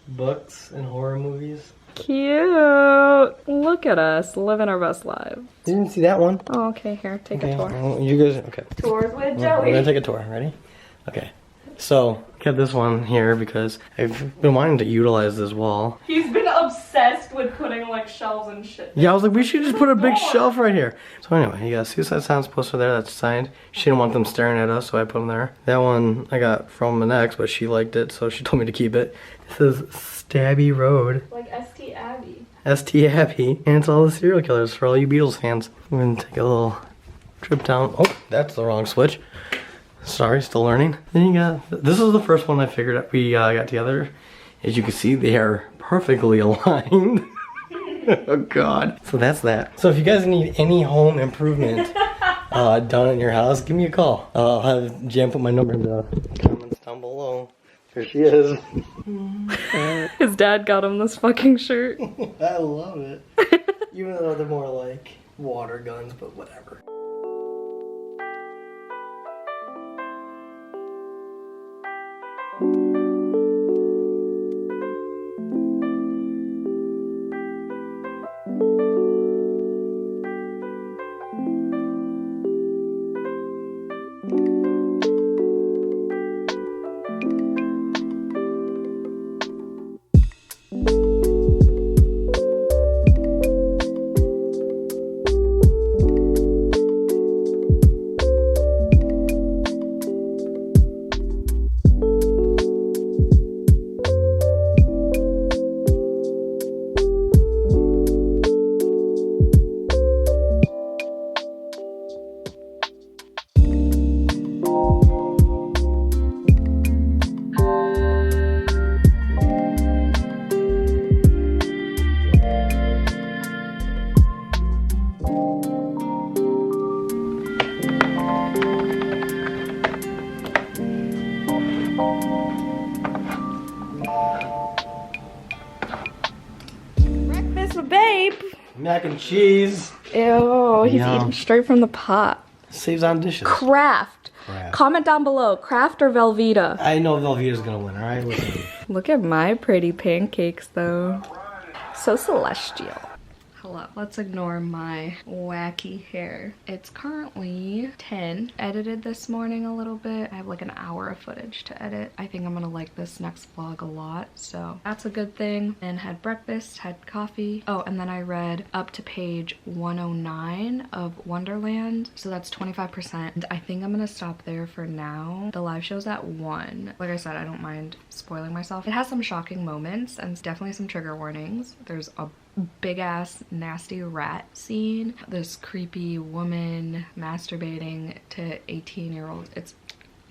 Books and horror movies. Cute. Look at us living our best lives. Didn't see that one. Oh, okay, here, take a tour. Well, you guys, okay. Tours with We're gonna Joey. take a tour. Ready? Okay. So, kept this one here because I've been wanting to utilize this wall. He's been obsessed with putting like shelves and shit. Yeah, I was like, we should just put a big shelf right here. So anyway, you got a Suicide Silence poster there that's signed. She didn't want them staring at us, so I put them there. That one I got from an ex, but she liked it, so she told me to keep it. It says Stabby Road. Like St. Abby. St. Happy, and it's all the serial killers for all you Beatles fans. We're gonna take a little trip down. Oh, that's the wrong switch. Sorry, still learning. Then you got, this is the first one I figured out we got together. As you can see, they are perfectly aligned. Oh God. So that's that. So if you guys need any home improvement done in your house, give me a call. I'll have Jan put my number in the comments down below. There she is. His dad got him this fucking shirt. I love it. Even though they're more like water guns, but whatever. Mac and cheese. Ew, he's Yum. eating straight from the pot. Saves on dishes. Kraft. Crap. Comment down below, Kraft or Velveeta? I know Velveeta's gonna win, alright? Look at my pretty pancakes though. So celestial. Hello. Let's ignore my wacky hair. It's currently 10. Edited this morning a little bit. I have like an hour of footage to edit. I think I'm gonna like this next vlog a lot, so that's a good thing. And had breakfast, had coffee. Oh, and then I read up to page 109 of Wonderland, so that's 25%. And I think I'm gonna stop there for now. The live show's at 1. Like I said, I don't mind spoiling myself. It has some shocking moments and definitely some trigger warnings. There's a big ass nasty rat scene, this creepy woman masturbating to 18-year-olds. It's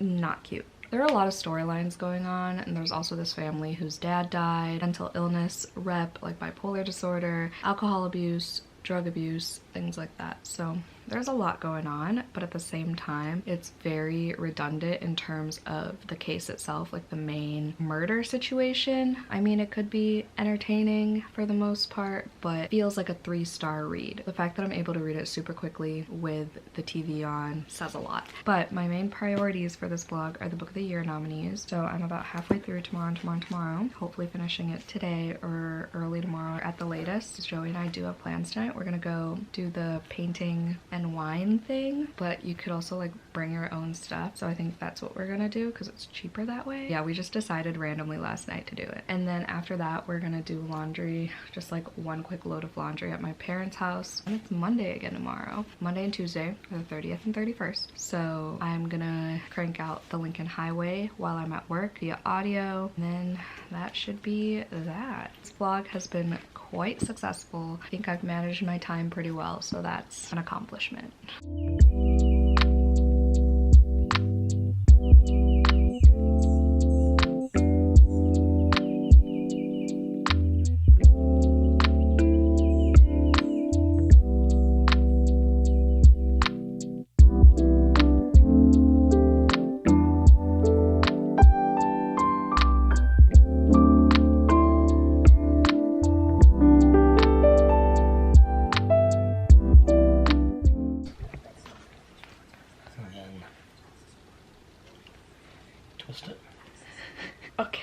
not cute. There are a lot of storylines going on, and there's also this family whose dad died, mental illness rep, like bipolar disorder, alcohol abuse, drug abuse, things like that. So there's a lot going on, but at the same time, it's very redundant in terms of the case itself, like the main murder situation. I mean, it could be entertaining for the most part, but feels like a 3-star read. The fact that I'm able to read it super quickly with the TV on says a lot. But my main priorities for this vlog are the Book of the Year nominees. So I'm about halfway through tomorrow, hopefully finishing it today or early tomorrow at the latest. Joey and I do have plans tonight. We're gonna go do the painting and wine thing, but you could also like bring your own stuff, so I think that's what we're gonna do because it's cheaper that way. Yeah, we just decided randomly last night to do it. And then after that we're gonna do laundry, just like one quick load of laundry at my parents' house. And it's Monday again tomorrow, Monday and Tuesday are the 30th and 31st, so I'm gonna crank out the Lincoln Highway while I'm at work via audio, and then that should be that. This vlog has been quite successful. I think I've managed my time pretty well, so that's an accomplishment.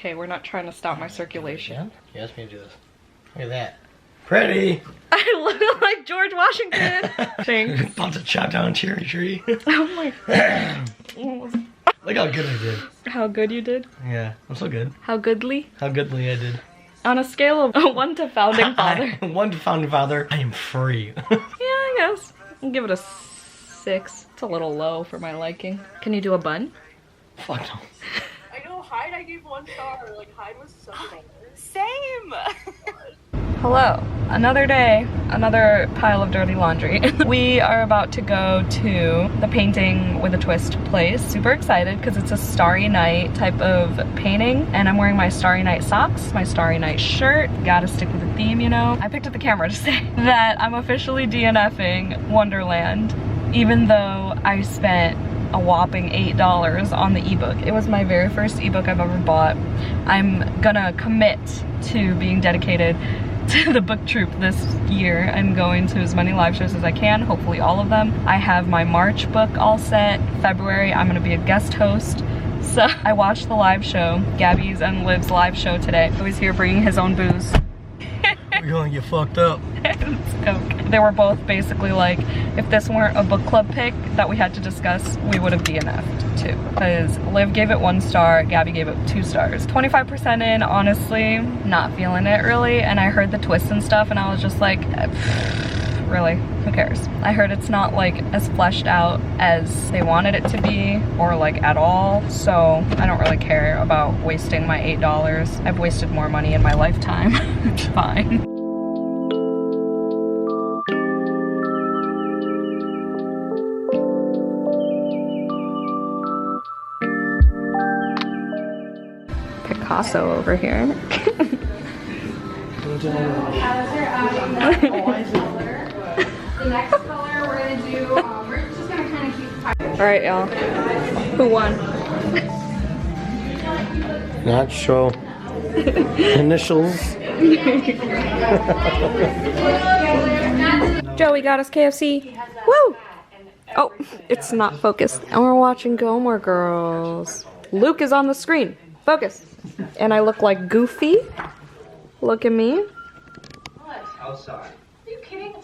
okay. We're not trying to stop my circulation. You asked me to do this. Look at that. Pretty. I look like George Washington. Thanks. About to chop down a cherry tree. Oh my god. Look how good I did. How good you did? Yeah, I'm so good. How goodly? How goodly I did. On a scale of 1 to founding father. 1 to founding father, I am free. Yeah, I guess. I'll give it a 6. It's a little low for my liking. Can you do a bun? Fuck no. I know Hyde I gave 1 star. Like Hyde was so good. Same. Hello. Another day, another pile of dirty laundry. We are about to go to the painting with a twist place. Super excited because it's a Starry Night type of painting, and I'm wearing my Starry Night socks, my Starry Night shirt. Gotta stick with the theme, you know. I picked up the camera to say that I'm officially DNFing Wonderland, even though I spent a whopping $8 on the ebook. It was my very first ebook I've ever bought. I'm gonna commit to being dedicated to the book troupe this year. I'm going to as many live shows as I can, hopefully all of them. I have my March book all set. February, I'm gonna be a guest host. So I watched the live show, Gabby's and Liv's live show today. He was here bringing his own booze. We're gonna get fucked up. They were both basically like, if this weren't a book club pick that we had to discuss, we would have DNF'd too. Because Liv gave it 1 star, Gabby gave it 2 stars. 25% in, honestly, not feeling it really. And I heard the twists and stuff and I was just like, really, who cares? I heard it's not like as fleshed out as they wanted it to be or like at all. So I don't really care about wasting my $8. I've wasted more money in my lifetime. It's fine. Picasso over here. The next color we're gonna do, we're just gonna kind of keep. Alright, y'all. Who won? Not sure. Initials. Joey got us KFC. Woo! Oh, it's not focused. And we're watching Gilmore Girls. Luke is on the screen. Focus. And I look like Goofy. Look at me. Outside. Are you kidding?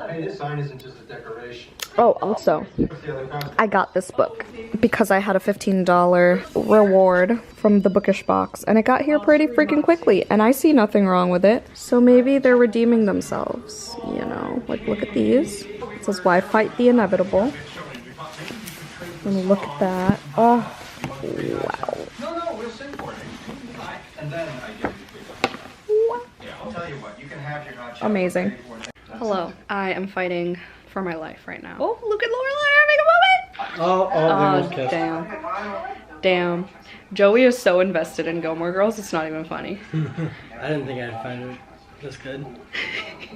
Hey, this sign isn't just a decoration. Oh, also, What's the other concept? I got this book because I had a $15 reward from the bookish box, and it got here pretty freaking quickly, and I see nothing wrong with it. So maybe they're redeeming themselves, you know? Like, look at these. It says, "Why fight the inevitable?" And look at that. Oh, wow. No, we'll sing for it. And then I give you Yeah, I'll tell you what. You can have your hot chocolate. Amazing. Hello, I am fighting for my life right now. Oh, look at Laura-Lea having a moment! Oh, Damn. Damn. Joey is so invested in Gilmore Girls, it's not even funny. I didn't think I'd find it this good.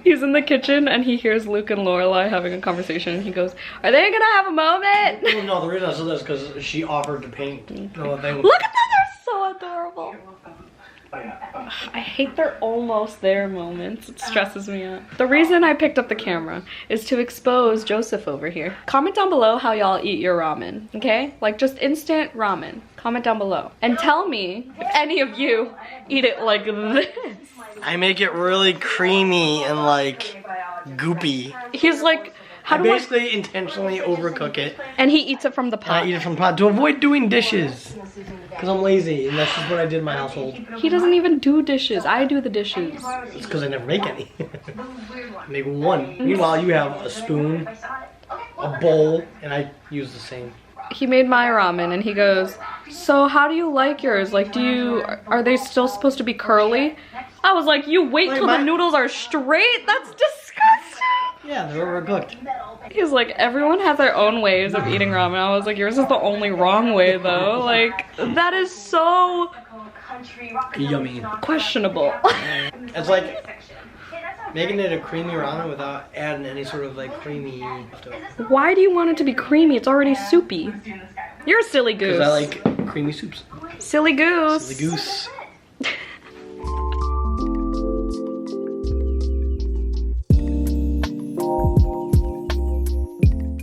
He's in the kitchen and he hears Luke and Lorelai having a conversation and he goes, "Are they gonna have a moment?" No, the reason I said this is because she offered to paint. No, they would. Look at them, they're so adorable. I hate their almost there moments. It stresses me out. The reason I picked up the camera is to expose Joseph over here. Comment down below how y'all eat your ramen, okay? Like just instant ramen. Comment down below. And tell me if any of you eat it like this. I make it really creamy and like goopy. He's like, how I do basically intentionally overcook it. And he eats it from the pot. I eat it from the pot to avoid doing dishes. Because I'm lazy and that's just what I did in my household. He doesn't even do dishes. I do the dishes. It's because I never make any. I make one. Meanwhile, you have a spoon, a bowl, and I use the same. He made my ramen and he goes, "So how do you like yours? Like, are they still supposed to be curly?" I was like, "You wait till the noodles are straight? That's disgusting." Yeah, they're overcooked. He's like, "Everyone has their own ways of eating ramen." I was like, "Yours is the only wrong way though." Like, that is so Yummy. questionable. It's like making it a creamy ramen without adding any sort of like creamy stuff. Why do you want it to be creamy? It's already soupy. You're a silly goose. Because I like creamy soups. Silly goose. Silly goose.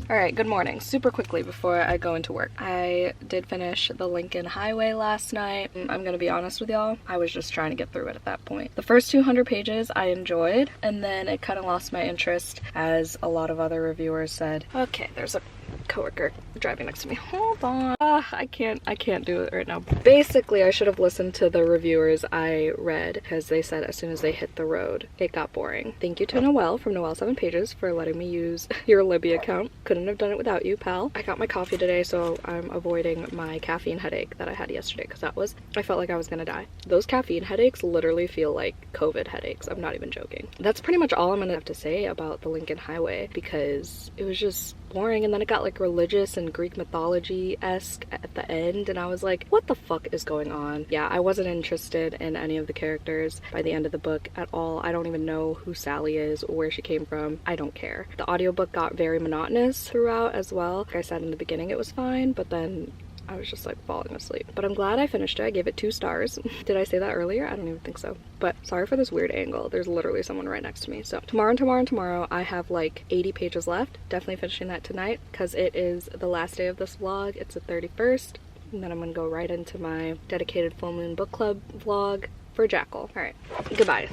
Alright, good morning. Super quickly before I go into work. I did finish the Lincoln Highway last night. I'm gonna be honest with y'all, I was just trying to get through it at that point. The first 200 pages I enjoyed, and then it kind of lost my interest as a lot of other reviewers said. Okay, there's a coworker driving next to me. Hold on. I can't do it right now. Basically, I should have listened to the reviewers I read because they said as soon as they hit the road, it got boring. Thank you to Noelle from Noelle 7 Pages for letting me use your Libby account. Couldn't have done it without you, pal. I got my coffee today, so I'm avoiding my caffeine headache that I had yesterday because I felt like I was gonna die. Those caffeine headaches literally feel like COVID headaches. I'm not even joking. That's pretty much all I'm gonna have to say about the Lincoln Highway because it was just boring, and then it got like religious and Greek mythology-esque at the end, and I was like, what the fuck is going on? Yeah, I wasn't interested in any of the characters by the end of the book at all. I don't even know who Sally is or where she came from. I don't care. The audiobook got very monotonous throughout as well. Like I said in the beginning, it was fine, but then I was just like falling asleep. But I'm glad I finished it. I gave it 2 stars. Did I say that earlier? I don't even think so. But sorry for this weird angle. There's literally someone right next to me. So tomorrow, I have like 80 pages left. Definitely finishing that tonight because it is the last day of this vlog. It's the 31st. And then I'm gonna go right into my dedicated full moon book club vlog for Jackal. All right, goodbye.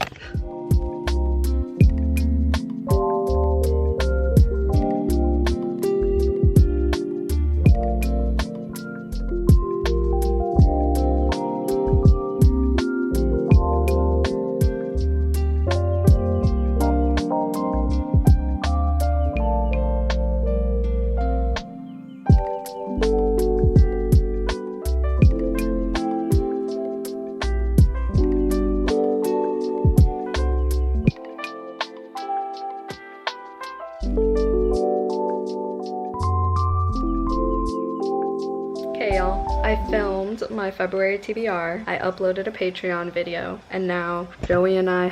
I filmed my February TBR, I uploaded a Patreon video, and now Joey and I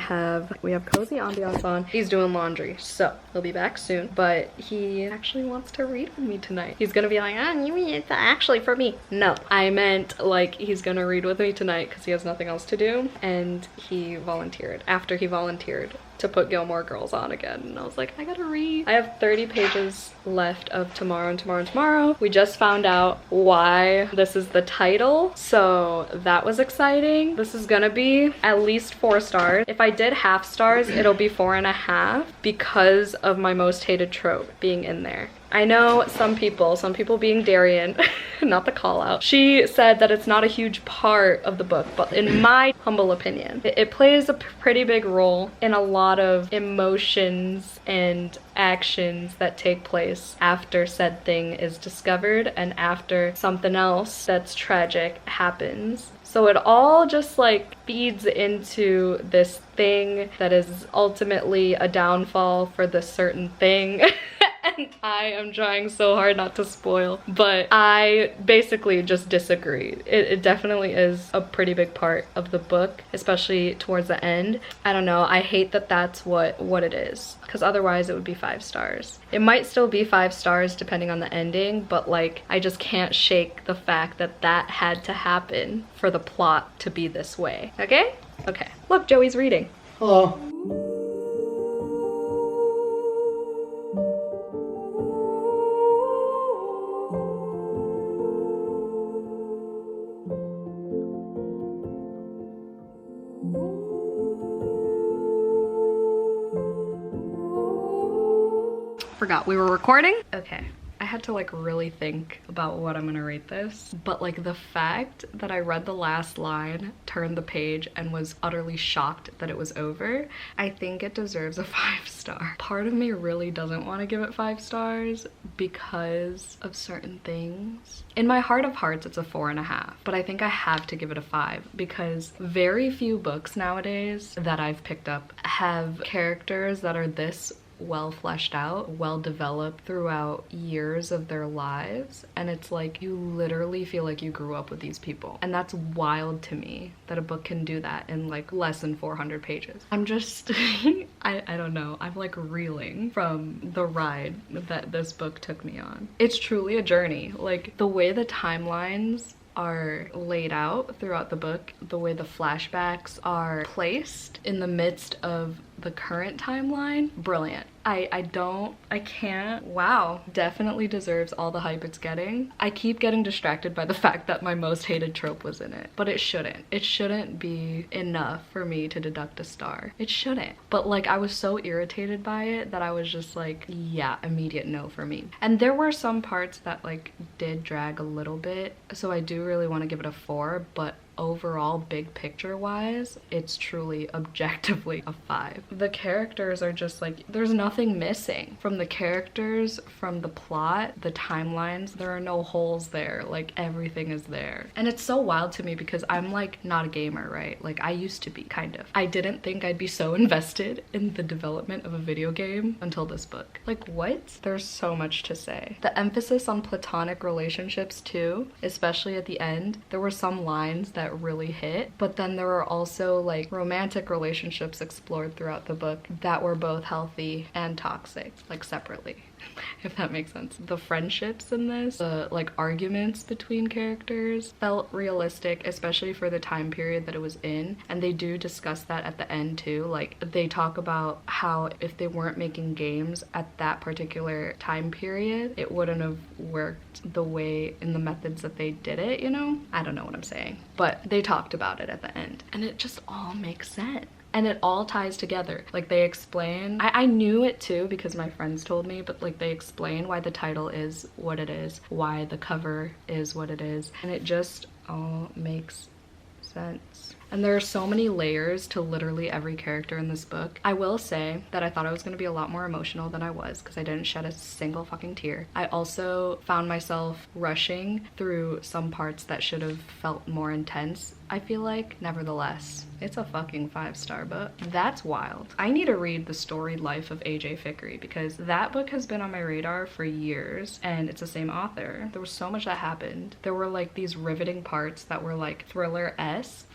we have cozy ambiance on. He's doing laundry, so he'll be back soon, but he actually wants to read with me tonight. He's gonna be like, it's actually for me. No, I meant like he's gonna read with me tonight because he has nothing else to do, and he volunteered. After he volunteered to put Gilmore Girls on again, and I was like, I gotta read. I have 30 pages left of Tomorrow and Tomorrow and Tomorrow. We just found out why this is the title, so that was exciting. This is gonna be at least 4 stars. If I did half stars, it'll be 4.5 because of my most hated trope being in there. I know some people being Daryan, not the call out, she said that it's not a huge part of the book, but in my humble opinion, it plays a pretty big role in a lot of emotions and actions that take place after said thing is discovered and after something else that's tragic happens. So it all just like feeds into this thing that is ultimately a downfall for this certain thing. And I am trying so hard not to spoil, but I basically just disagree. It definitely is a pretty big part of the book, especially towards the end. I don't know, I hate that that's what it is, because otherwise it would be 5 stars. It might still be 5 stars depending on the ending, but like I just can't shake the fact that that had to happen for the plot to be this way. Okay? Okay. Look, Joey's reading. Hello. Forgot we were recording. Okay, I had to like really think about what I'm gonna rate this, but like the fact that I read the last line, turned the page, and was utterly shocked that it was over, I think it deserves a 5 star. Part of me really doesn't want to give it 5 stars because of certain things. In my heart of hearts, it's a 4.5, but I think I have to give it a 5 because very few books nowadays that I've picked up have characters that are this well fleshed out, well developed throughout years of their lives, and it's like you literally feel like you grew up with these people, and that's wild to me that a book can do that in like less than 400 pages. I'm just I don't know, I'm like reeling from the ride that this book took me on. It's truly a journey. Like the way the timelines are laid out throughout the book, the way the flashbacks are placed in the midst of the current timeline, brilliant. I can't. Wow. Definitely deserves all the hype it's getting. I keep getting distracted by the fact that my most hated trope was in it, but it shouldn't. It shouldn't be enough for me to deduct a star. It shouldn't. But like, I was so irritated by it that I was just like, yeah, immediate no for me. And there were some parts that like did drag a little bit, so I do really want to give it a 4, but overall, big picture wise, it's truly objectively a 5. The characters are just like, there's nothing missing from the characters, from the plot, the timelines. There are no holes there. Like, everything is there. And it's so wild to me because I'm like not a gamer, right? Like, I used to be, kind of. I didn't think I'd be so invested in the development of a video game until this book. Like, what? There's so much to say. The emphasis on platonic relationships too, especially at the end. There were some lines that really hit, but then there were also like romantic relationships explored throughout the book that were both healthy and toxic, like separately, if that makes sense. The friendships in this, the like arguments between characters felt realistic, especially for the time period that it was in, and they do discuss that at the end too. Like, they talk about how if they weren't making games at that particular time period, it wouldn't have worked the way in the methods that they did it, you know? I don't know what I'm saying, but they talked about it at the end, and it just all makes sense. And it all ties together. Like, they explain, I knew it too because my friends told me, but like, they explain why the title is what it is, why the cover is what it is, and it just all makes sense. And there are so many layers to literally every character in this book. I will say that I thought I was gonna be a lot more emotional than I was because I didn't shed a single fucking tear. I also found myself rushing through some parts that should have felt more intense, I feel like. Nevertheless, it's a fucking 5-star book. That's wild. I need to read The Storied Life of A.J. Fickery because that book has been on my radar for years, and it's the same author. There was so much that happened. There were like these riveting parts that were like thriller-esque.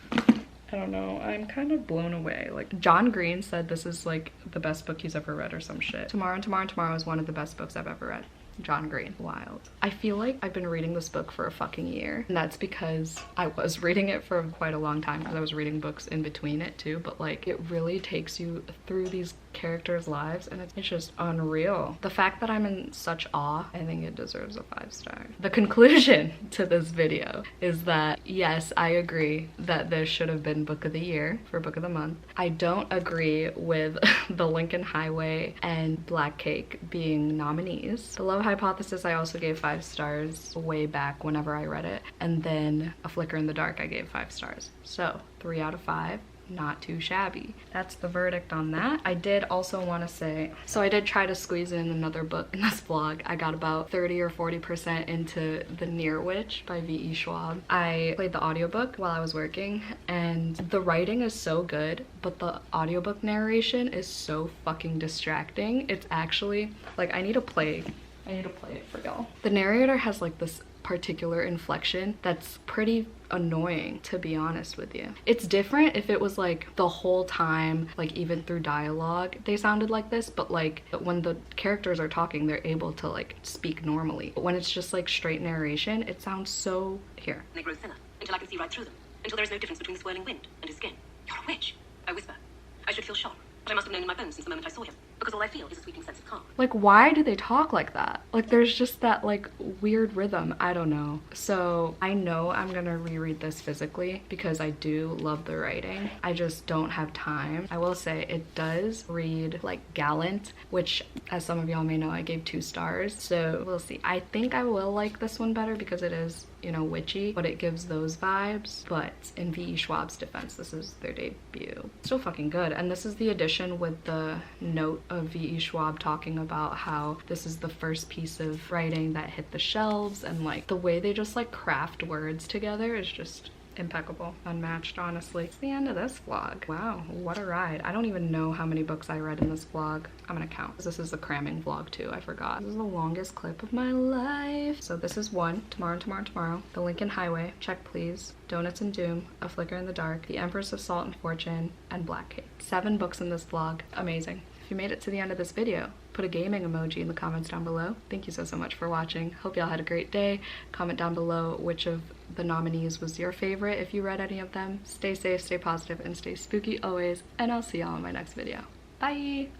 I don't know, I'm kind of blown away. Like, John Green said this is like the best book he's ever read or some shit. Tomorrow and Tomorrow and Tomorrow is one of the best books I've ever read. John Green. Wild. I feel like I've been reading this book for a fucking year, and that's because I was reading it for quite a long time because I was reading books in between it too, but like, it really takes you through these characters' lives, and it's just unreal. The fact that I'm in such awe, I think it deserves a 5-star. The conclusion to this video is that yes, I agree that this should have been Book of the Year for Book of the Month. I don't agree with The Lincoln Highway and Black Cake being nominees. The Love Hypothesis I also gave 5 stars way back whenever I read it, and then A Flicker in the Dark I gave 5 stars. So 3 out of 5. Not too shabby. That's the verdict on that. I did also want to say, so I did try to squeeze in another book in this vlog. I got about 30 or 40% into The Near Witch by V.E. Schwab. I played the audiobook while I was working, and the writing is so good, but the audiobook narration is so fucking distracting. It's actually like, I need to play it for y'all. The narrator has like this particular inflection that's pretty annoying, to be honest with you. It's different if it was like the whole time, like even through dialogue they sounded like this, but like when the characters are talking they're able to like speak normally. But when it's just like straight narration, it sounds so here. They grow thinner until I can see right through them, until there is no difference between the swirling wind and his skin. You're a witch, I whisper. I should feel shock, but I must have known in my bones since the moment I saw him, because all I feel is a sweeping sense of calm. Like, why do they talk like that? Like, there's just that like weird rhythm. I don't know. So I know I'm gonna reread this physically because I do love the writing. I just don't have time. I will say it does read like gallant, which as some of y'all may know I gave 2 stars. So we'll see. I think I will like this one better because it is, you know, witchy, but it gives those vibes. But in V.E. Schwab's defense, this is their debut. Still fucking good. And this is the edition with the note of V.E. Schwab talking about how this is the first piece of writing that hit the shelves, and like the way they just like craft words together is just impeccable, unmatched, honestly. It's the end of this vlog. Wow, what a ride. I don't even know how many books I read in this vlog. I'm gonna count. This is the cramming vlog too, I forgot. This is the longest clip of my life. So this is 1, Tomorrow and Tomorrow and Tomorrow, The Lincoln Highway, Check Please, Donuts and Doom, A Flicker in the Dark, The Empress of Salt and Fortune, and Black Cake. 7 books in this vlog. Amazing. If you made it to the end of this video, put a gaming emoji in the comments down below. Thank you so much for watching. Hope y'all had a great day. Comment down below which of the nominees was your favorite if you read any of them. Stay safe, stay positive, and stay spooky always, and I'll see y'all in my next video. Bye.